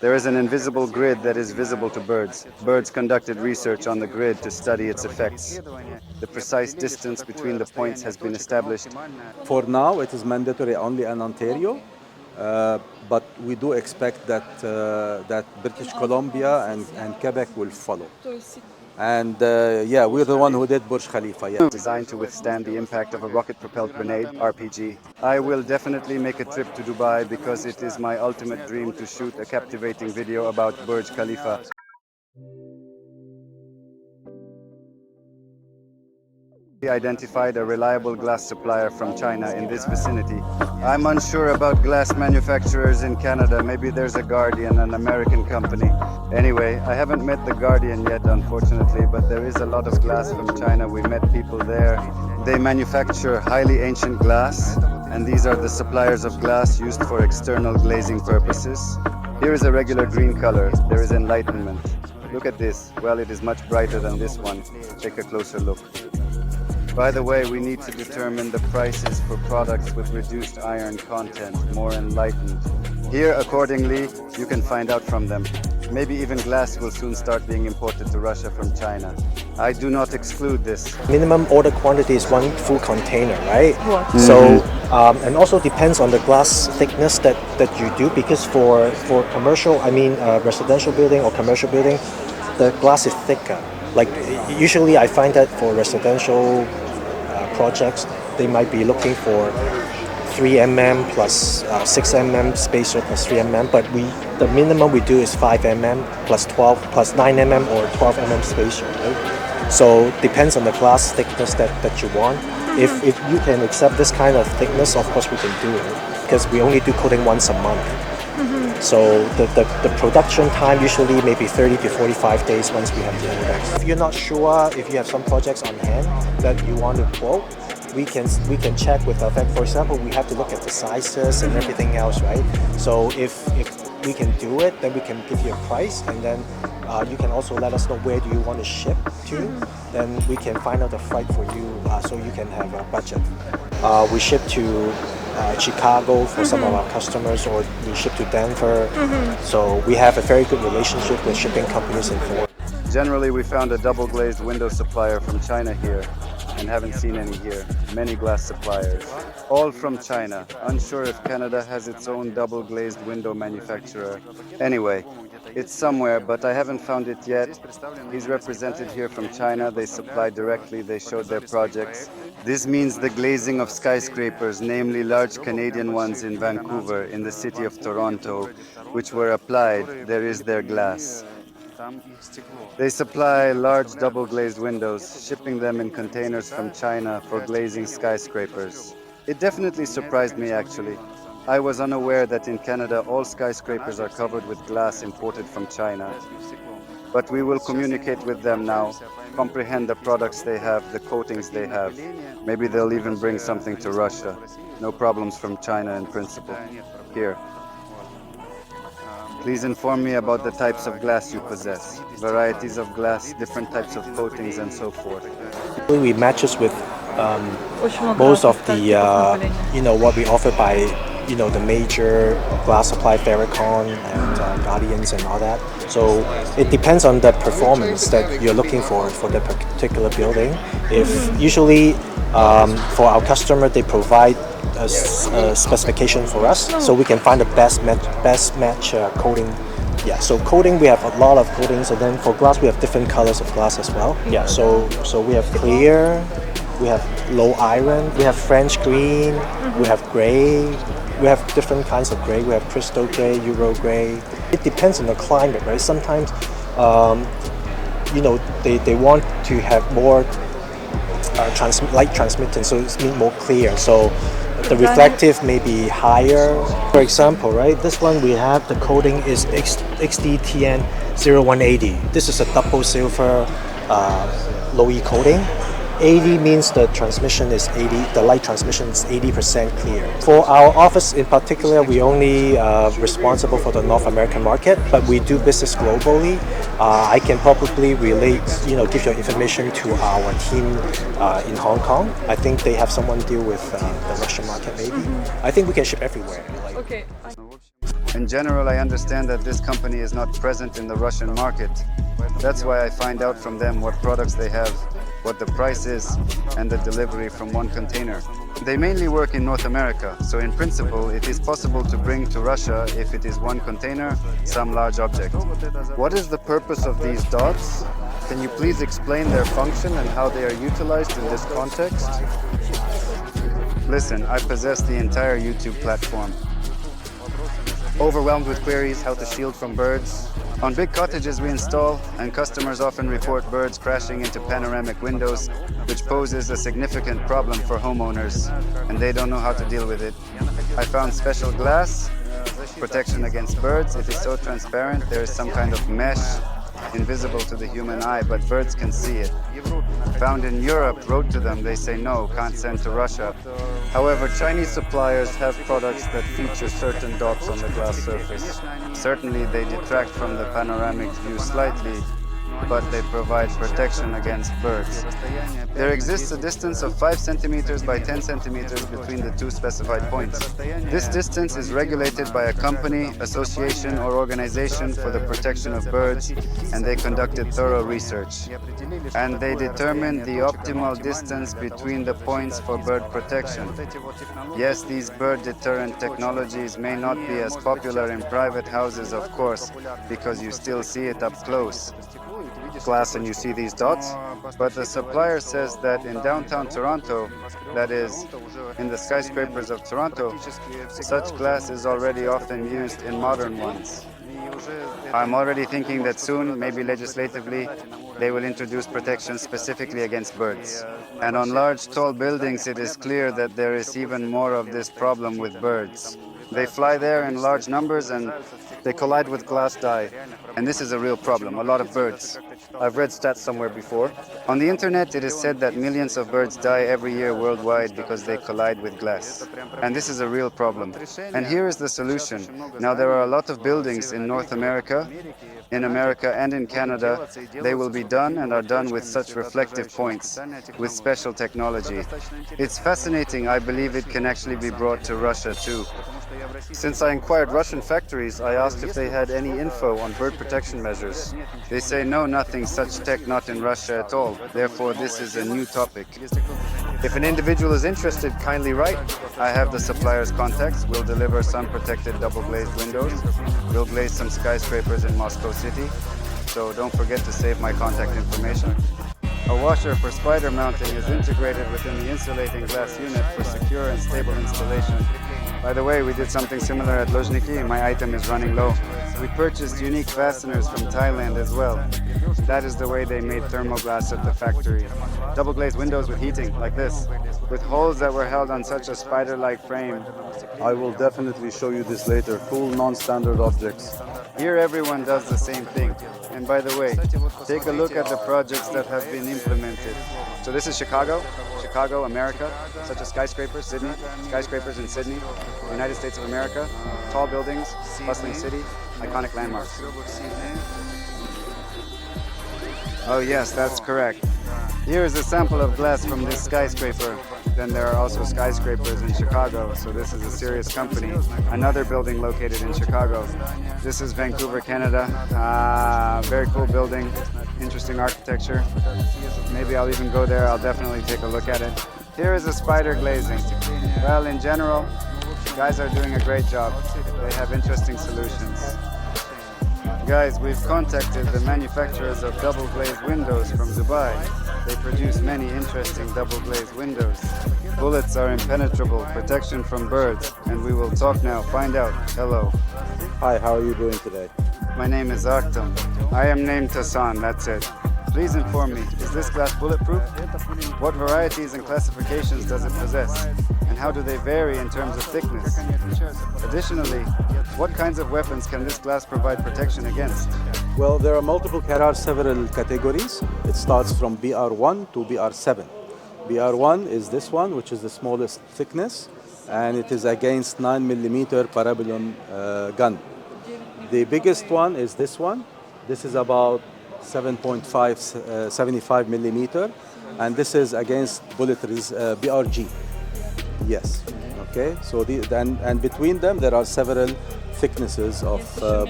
There is an invisible grid that is visible to birds. Birds conducted research on the grid to study its effects. The precise distance between the points has been established. For now, it is mandatory only in Ontario, but we do expect that British Columbia and Quebec will follow. And yeah, we're the one who did Burj Khalifa. Yeah. Designed to withstand the impact of a rocket-propelled grenade, RPG. I will definitely make a trip to Dubai because it is my ultimate dream to shoot a captivating video about Burj Khalifa. We identified a reliable glass supplier from China in this vicinity. I'm unsure about glass manufacturers in Canada. Maybe there's a Guardian, an American company. Anyway, I haven't met the Guardian yet, unfortunately, but there is a lot of glass from China. We met people there. They manufacture highly ancient glass, and these are the suppliers of glass used for external glazing purposes. Here is a regular green color. There is enlightenment. Look at this. Well, it is much brighter than this one. Take a closer look. By the way, we need to determine the prices for products with reduced iron content, more enlightened. Here, accordingly, you can find out from them. Maybe even glass will soon start being imported to Russia from China. I do not exclude this. Minimum order quantity is 1 full container, right? What? So, and also depends on the glass thickness that you do, because for commercial, residential building or commercial building, the glass is thicker. Like usually I find that for residential projects, they might be looking for 3 mm plus 6 mm spacer plus 3 mm, but the minimum we do is 5 mm plus 12 plus 9 mm or 12 mm spacer, right? So depends on the glass thickness that you want. If you can accept this kind of thickness, of course we can do it, because we only do coating once a month. So the production time usually maybe 30 to 45 days once we have the order. If you're not sure, if you have some projects on hand that you want to quote, we can check with the fact. For example, we have to look at the sizes and everything else, right? So if we can do it, then we can give you a price, and then you can also let us know where do you want to ship to. Then we can find out the flight for you, so you can have a budget. We ship to Chicago for some of our customers, or we ship to Denver. So we have a very good relationship with shipping companies in Florida. Generally, we found a double glazed window supplier from China here, and haven't seen any here. Many glass suppliers, all from China. Unsure if Canada has its own double glazed window manufacturer. Anyway, it's somewhere, but I haven't found it yet. He's represented here from China. They supply directly. They showed their projects. This means the glazing of skyscrapers, namely large Canadian ones in Vancouver, in the city of Toronto, which were applied. There is their glass. They supply large double-glazed windows, shipping them in containers from China for glazing skyscrapers. It definitely surprised me, actually. I was unaware that in Canada all skyscrapers are covered with glass imported from China. But we will communicate with them now, comprehend the products they have, the coatings they have. Maybe they'll even bring something to Russia. No problems from China in principle. Here. Please inform me about the types of glass you possess, varieties of glass, different types of coatings, and so forth. We matches with most of the, what we offer by, the major glass supply, Ferricon and Guardians and all that. So it depends on the performance that you're looking for the particular building. If usually for our customer, they provide a specification for us, so we can find the best match coating. Yeah, so coating, we have a lot of coatings, and then for glass we have different colors of glass as well. Yeah, so we have clear, we have low iron, we have French green, we have gray, we have different kinds of gray. We have crystal gray, Euro gray. It depends on the climate, right? Sometimes they want to have more light transmittance, so it's more clear. So the reflective may be higher. For example, right, this one we have, the coating is XDTN 0180. This is a double silver low E coating. 80 means the transmission is 80, the light transmission is 80% clear. For our office in particular, we only responsible for the North American market, but we do business globally. I can probably relate, give your information to our team in Hong Kong. I think they have someone deal with the Russian market maybe. I think we can ship everywhere. Okay. In general, I understand that this company is not present in the Russian market. That's why I find out from them what products they have, what the price is, and the delivery from one container. They mainly work in North America, so in principle, it is possible to bring to Russia, if it is one container, some large object. What is the purpose of these dots? Can you please explain their function and how they are utilized in this context? Listen, I possess the entire YouTube platform. Overwhelmed with queries how to shield from birds. On big cottages we install, and customers often report birds crashing into panoramic windows, which poses a significant problem for homeowners, and they don't know how to deal with it. I found special glass, protection against birds. It is so transparent, there is some kind of mesh, invisible to the human eye, but birds can see it. Found in Europe, wrote to them, they say no, can't send to Russia. However, Chinese suppliers have products that feature certain dots on the glass surface. Certainly they detract from the panoramic view slightly, but they provide protection against birds. There exists a distance of 5 centimeters by 10 centimeters between the two specified points. This distance is regulated by a company, association, or organization for the protection of birds, and they conducted thorough research. And they determined the optimal distance between the points for bird protection. Yes, these bird deterrent technologies may not be as popular in private houses, of course, because you still see it up close. Glass and you see these dots, but the supplier says that in downtown Toronto, that is, in the skyscrapers of Toronto, such glass is already often used in modern ones. I'm already thinking that soon, maybe legislatively, they will introduce protection specifically against birds. And on large, tall buildings, it is clear that there is even more of this problem with birds. They fly there in large numbers and they collide with glass die. And this is a real problem, a lot of birds. I've read stats somewhere before. On the internet, it is said that millions of birds die every year worldwide because they collide with glass. And this is a real problem. And here is the solution. Now, there are a lot of buildings in North America, in America and in Canada. They will be done and are done with such reflective points, with special technology. It's fascinating. I believe it can actually be brought to Russia too. Since I inquired Russian factories, I asked if they had any info on bird protection measures. They say no, nothing, such tech not in Russia at all. Therefore, this is a new topic. If an individual is interested, kindly write. I have the supplier's contacts. We'll deliver sun-protected double-glazed windows. We'll glaze some skyscrapers in Moscow City. So don't forget to save my contact information. A washer for spider mounting is integrated within the insulating glass unit for secure and stable installation. By the way, we did something similar at Luzhniki, and my item is running low. We purchased unique fasteners from Thailand as well. That is the way they made thermoglass at the factory. Double glazed windows with heating, like this, with holes that were held on such a spider-like frame. I will definitely show you this later. Cool non-standard objects. Here everyone does the same thing. And by the way, take a look at the projects that have been implemented. So this is Chicago, America, such as skyscrapers, Sydney, skyscrapers in Sydney, United States of America, tall buildings, bustling city, iconic landmarks. Oh yes, that's correct. Here is a sample of glass from this skyscraper. Then there are also skyscrapers in Chicago, so this is a serious company. Another building located in Chicago. This is Vancouver, Canada. Very cool building, interesting architecture. Maybe I'll even go there, I'll definitely take a look at it. Here is a spider glazing. Well, in general, guys are doing a great job. They have interesting solutions. Guys, we've contacted the manufacturers of double glazed windows from Dubai. They produce many interesting double glazed windows. Bullets are impenetrable, protection from birds, and we will talk now, find out. Hello. Hi, how are you doing today? My name is Artyom. I am named Tassan, that's it. Please inform me, is this glass bulletproof? What varieties and classifications does it possess? And how do they vary in terms of thickness? Additionally, what kinds of weapons can this glass provide protection against? Well, there are several categories. It starts from BR1 to BR7. BR1 is this one, which is the smallest thickness, and it is against 9mm parabolum gun. The biggest one is this one. This is about 75 millimeter, and this is against BRG. Yes. Okay. So and between them there are several thicknesses of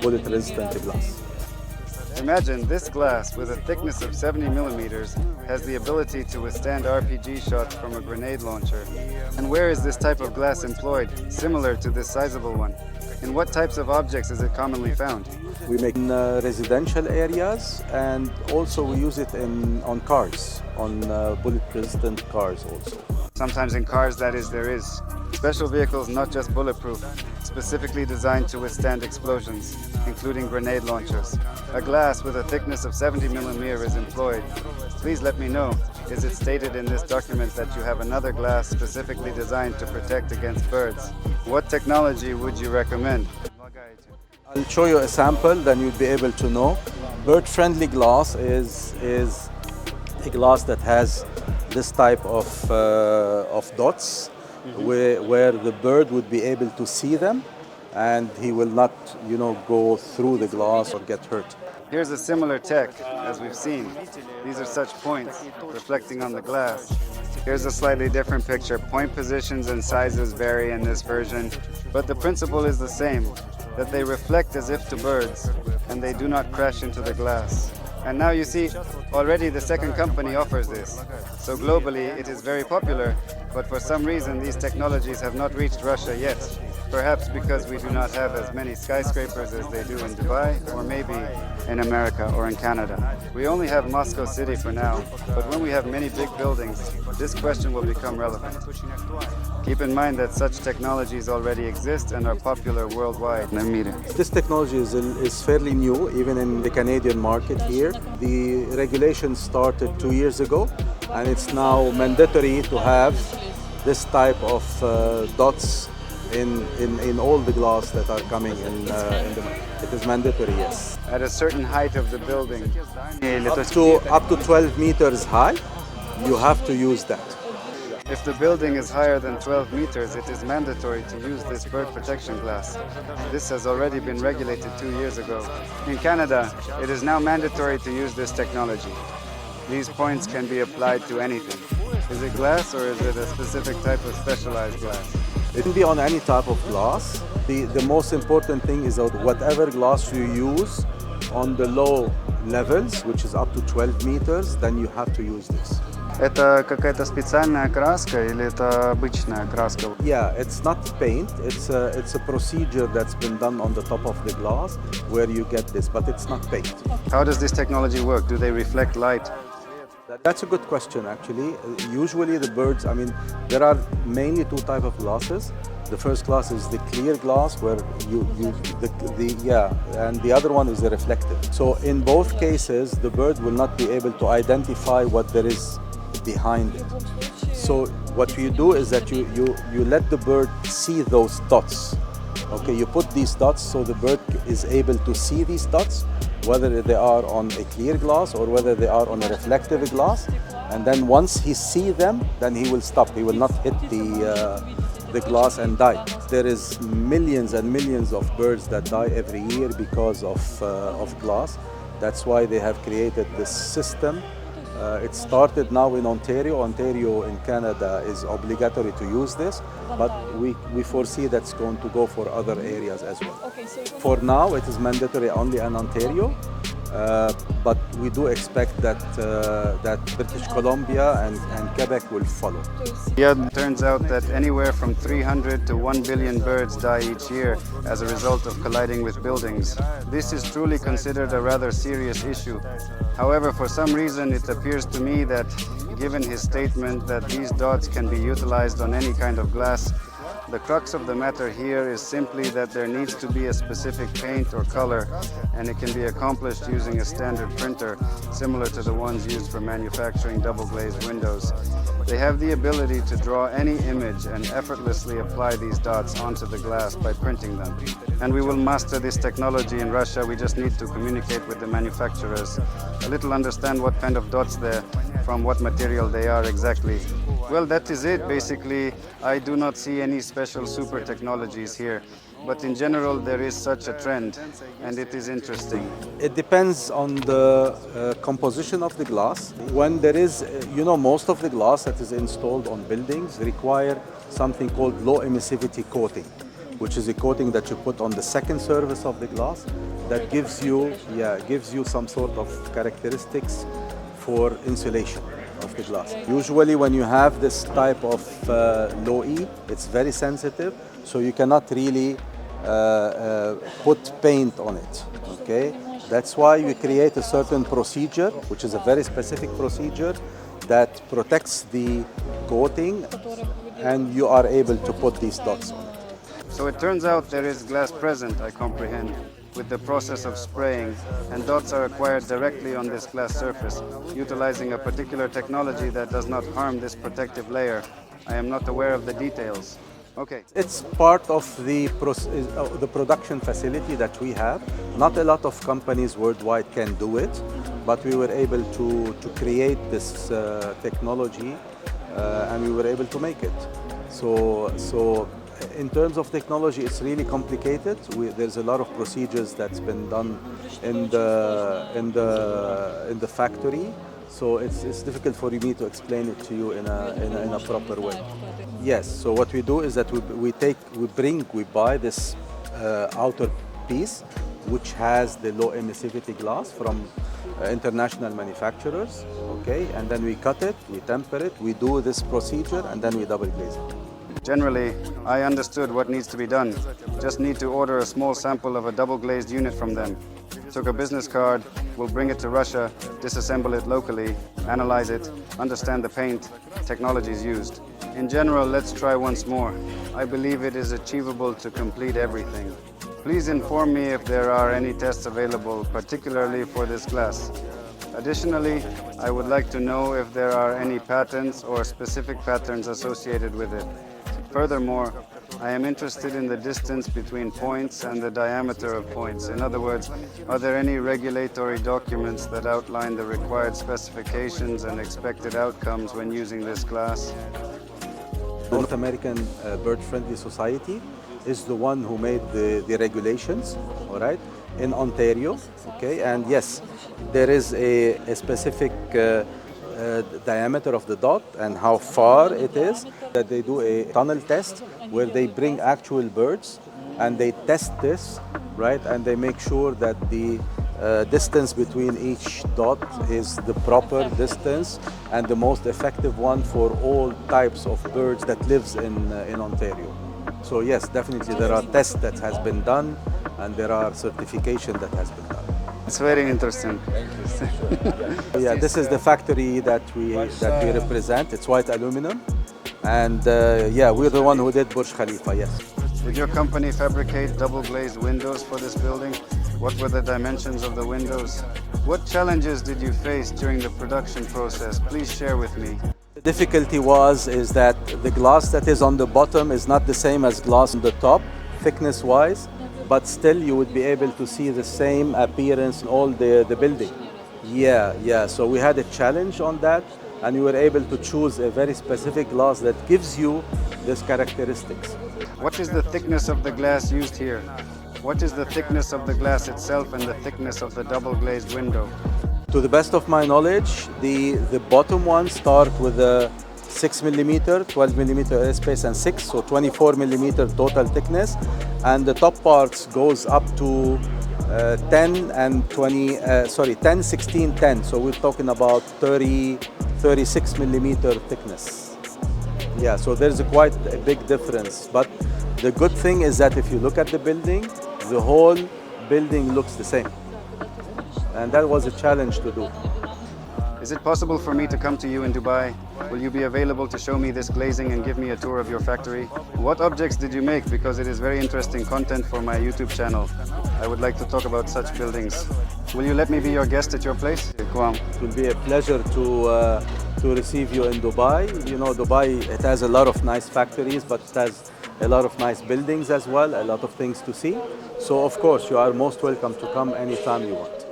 bullet-resistant glass. Imagine this glass with a thickness of 70 millimeters has the ability to withstand RPG shots from a grenade launcher. And where is this type of glass employed, similar to this sizable one? In what types of objects is it commonly found? We make in residential areas, and also we use it on cars, on bullet-resistant cars also. Sometimes in cars, that is, there is. Special vehicles, not just bulletproof, specifically designed to withstand explosions, including grenade launchers. A glass with a thickness of 70 millimeters is employed. Please let me know, is it stated in this document that you have another glass specifically designed to protect against birds? What technology would you recommend? I'll show you a sample, then you'll be able to know. Bird-friendly glass is a glass that has this type of dots, where the bird would be able to see them, and he will not, go through the glass or get hurt. Here's a similar tech, as we've seen. These are such points reflecting on the glass. Here's a slightly different picture. Point positions and sizes vary in this version, but the principle is the same, that they reflect as if to birds, and they do not crash into the glass. And now you see, already the second company offers this. So globally, it is very popular, but for some reason, these technologies have not reached Russia yet. Perhaps because we do not have as many skyscrapers as they do in Dubai, or maybe in America or in Canada. We only have Moscow City for now, but when we have many big buildings, this question will become relevant. Keep in mind that such technologies already exist and are popular worldwide. This technology is fairly new, even in the Canadian market here. The regulation started 2 years ago, and it's now mandatory to have this type of dots in all the glass that are coming in the market. It is mandatory, yes. At a certain height of the building, Up to 12 meters high, you have to use that. if the building is higher than 12 meters, it is mandatory to use this bird protection glass. This has already been regulated 2 years ago. In Canada, it is now mandatory to use this technology. These points can be applied to anything. Is it glass or is it a specific type of specialized glass? It can be on any type of glass. The most important thing is that whatever glass you use on the low levels, which is up to 12 meters, then you have to use this. Это какая-то специальная краска или это обычная краска? Yeah, it's not paint. It's a procedure that's been done on the top of the glass where you get this, but it's not paint. How does this technology work? Do they reflect light? That's a good question, actually. Usually the birds, there are mainly two types of glasses. The first glass is the clear glass where and the other one is the reflective. So in both cases, the bird will not be able to identify what there is behind it. So what you do is that you let the bird see those dots. Okay, you put these dots so the bird is able to see these dots, whether they are on a clear glass or whether they are on a reflective glass. And then once he sees them, then he will stop. He will not hit the glass and die. There is millions and millions of birds that die every year because of glass. That's why they have created this system. It started now in Ontario. Ontario in Canada is obligatory to use this, but we foresee that's going to go for other areas as well. Okay, so For now, it is mandatory only in Ontario, but we do expect that British Columbia and Quebec will follow. Yeah, it turns out that anywhere from 300 to 1 billion birds die each year as a result of colliding with buildings. This is truly considered a rather serious issue. However, for some reason, it appears to me that, given his statement that these dots can be utilized on any kind of glass, the crux of the matter here is simply that there needs to be a specific paint or color, and it can be accomplished using a standard printer, similar to the ones used for manufacturing double-glazed windows. They have the ability to draw any image and effortlessly apply these dots onto the glass by printing them. And we will master this technology in Russia. We just need to communicate with the manufacturers, a little understand what kind of dots they're, from what material they are exactly. Well, that is it, basically. I do not see any special super technologies here, but in general there is such a trend, and it is interesting. It depends on the composition of the glass. When there is, most of the glass that is installed on buildings require something called low emissivity coating. which is a coating that you put on the second surface of the glass that gives you some sort of characteristics for insulation of the glass. Usually when you have this type of low E, it's very sensitive, so you cannot really put paint on it, okay? That's why we create a certain procedure, which is a very specific procedure that protects the coating, and you are able to put these dots on it. So it turns out there is glass present, I comprehend, with the process of spraying, and dots are acquired directly on this glass surface, utilizing a particular technology that does not harm this protective layer. I am not aware of the details. Okay. It's part of the production facility that we have. Not a lot of companies worldwide can do it, but we were able to create this technology and we were able to make it. So in terms of technology, it's really complicated. There's a lot of procedures that's been done in the factory. So it's difficult for me to explain it to you in a proper way. Yes. So what we do is that we buy this outer piece, which has the low emissivity glass from international manufacturers. Okay, and then we cut it, we temper it, we do this procedure, and then we double glaze it. Generally, I understood what needs to be done. Just need to order a small sample of a double glazed unit from them. Took a business card, we'll bring it to Russia, disassemble it locally, analyze it, understand the paint, technologies used. In general, let's try once more. I believe it is achievable to complete everything. Please inform me if there are any tests available, particularly for this glass. Additionally, I would like to know if there are any patents or specific patterns associated with it. Furthermore, I am interested in the distance between points and the diameter of points. In other words, are there any regulatory documents that outline the required specifications and expected outcomes when using this glass? The North American Bird Friendly Society is the one who made the regulations, all right, in Ontario, okay? And yes, there is a specific diameter of the dot and how far it is, that they do a tunnel test where they bring actual birds and they test this, right? And they make sure that the distance between each dot is the proper distance and the most effective one for all types of birds that lives in Ontario. So yes, definitely there are tests that has been done and there are certification that has been done. It's very interesting. Yeah, this is the factory that we represent. It's white aluminum, and yeah, we're the one who did Burj Khalifa. Yes. Did your company fabricate double glazed windows for this building? What were the dimensions of the windows? What challenges did you face during the production process? Please share with me. The difficulty is that the glass that is on the bottom is not the same as glass on the top, thickness-wise, but still you would be able to see the same appearance in all the building. Yeah. So we had a challenge on that, and we were able to choose a very specific glass that gives you these characteristics. What is the thickness of the glass used here? What is the thickness of the glass itself and the thickness of the double glazed window? To the best of my knowledge, the bottom ones start with a 6 millimeter, 12 millimeter airspace and 6, so 24 millimeter total thickness, and the top parts goes up to 10 and 10, 16, 10. So we're talking about 36 millimeter thickness. Yeah, so there's quite a big difference. But the good thing is that if you look at the building, the whole building looks the same. And that was a challenge to do. Is it possible for me to come to you in Dubai? Will you be available to show me this glazing and give me a tour of your factory? What objects did you make? Because it is very interesting content for my YouTube channel. I would like to talk about such buildings. Will you let me be your guest at your place? It will be a pleasure to receive you in Dubai. You know, Dubai, it has a lot of nice factories, but it has a lot of nice buildings as well, a lot of things to see. So of course, you are most welcome to come anytime you want.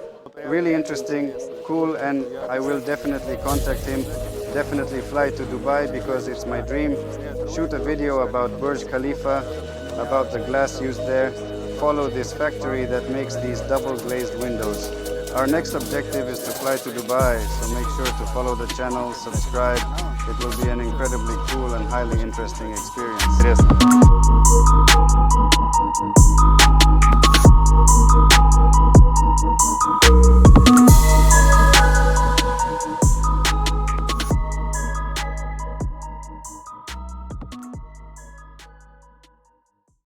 Really interesting, cool, and I will definitely contact him, definitely fly to Dubai because it's my dream. Shoot a video about Burj Khalifa, about the glass used there, follow this factory that makes these double glazed windows. Our next objective is to fly to Dubai, so make sure to follow the channel, subscribe. It will be an incredibly cool and highly interesting experience.